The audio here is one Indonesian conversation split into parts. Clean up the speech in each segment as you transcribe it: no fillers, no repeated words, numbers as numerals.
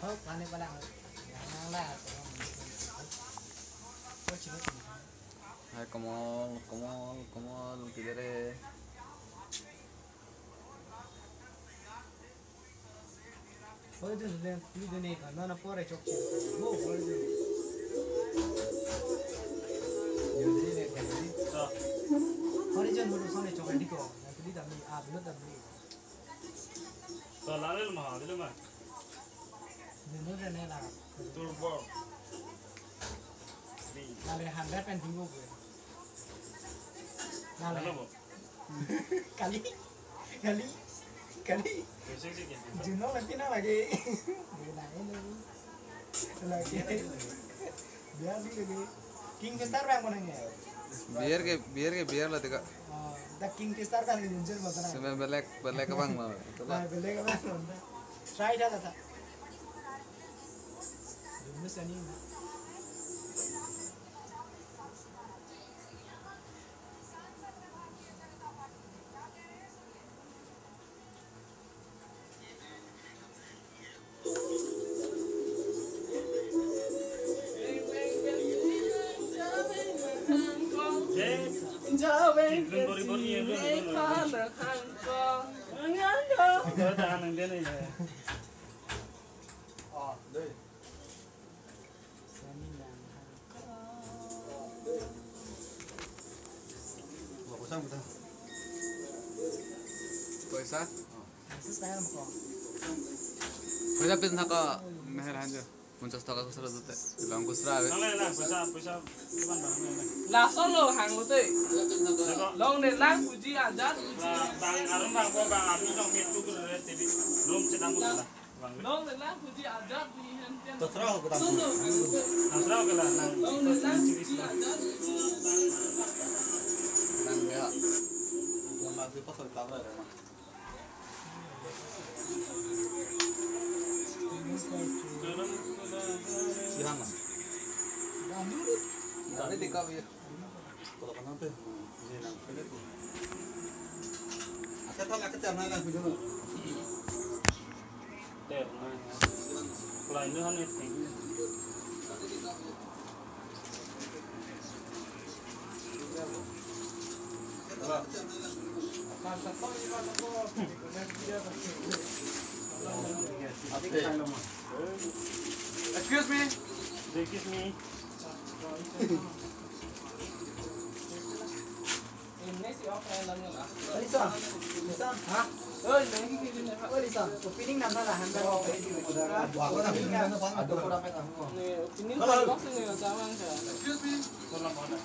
Hop, panik pada yang lah. Hai, come on, kidere. Horizon le video ne ka na pore chok chi go horizon yodi ne ka ni horizon mo sone chok ndi ko na kli da mi a blo da mi to lalel ma dile ma no re ne la turbo na le 100 pen dingo go na le kali Juno nanti na lagi lagi biar sih lagi King Star yang mana ya biar lah tiga the King Star kan ini jual mana sebenarnya belek bang lah belek apa try dah tak Juno seni Pwede pinaka meher hanja muncul stok aku sudah tuh bilang kusra là số lô hàng của tôi long này lang của chị à dắt long này lang của chị à dắt đi hen hen terserah aku tak long này lang của chị à dắt nangga masih pas tahu ya siang lah dari tiga wir kalau kan nanti siang itu akan kecil nana aku dulu kalau ini kan itu excuse me ini sih offline lagi lah Lisa ha ơi lấy cái này oh Lisa opening nama lah hambar aku nak ada kurang apa này ini kalau box ini là sao anh trời excuse me kalau mana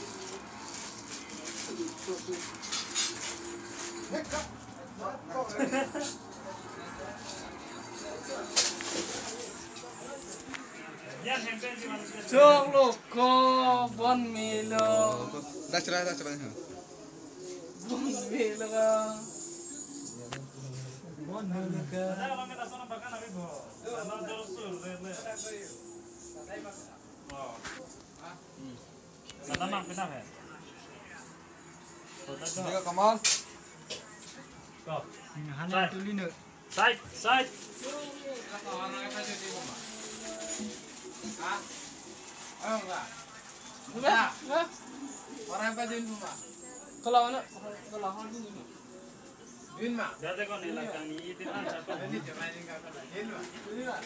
chok loko bon milo dah cerah bon milo ka bon nalika tiga kamal hanya tulino side orang apa din rumah kalau anak kalau orang din din mah dia teko nih lakan itu kan siapa ini jemain enggak kena din mah din mah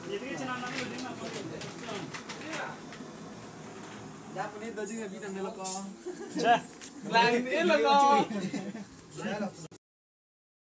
itu cina nanti dia mah Japanese baju nggak bisa melok cah lang ini lo kok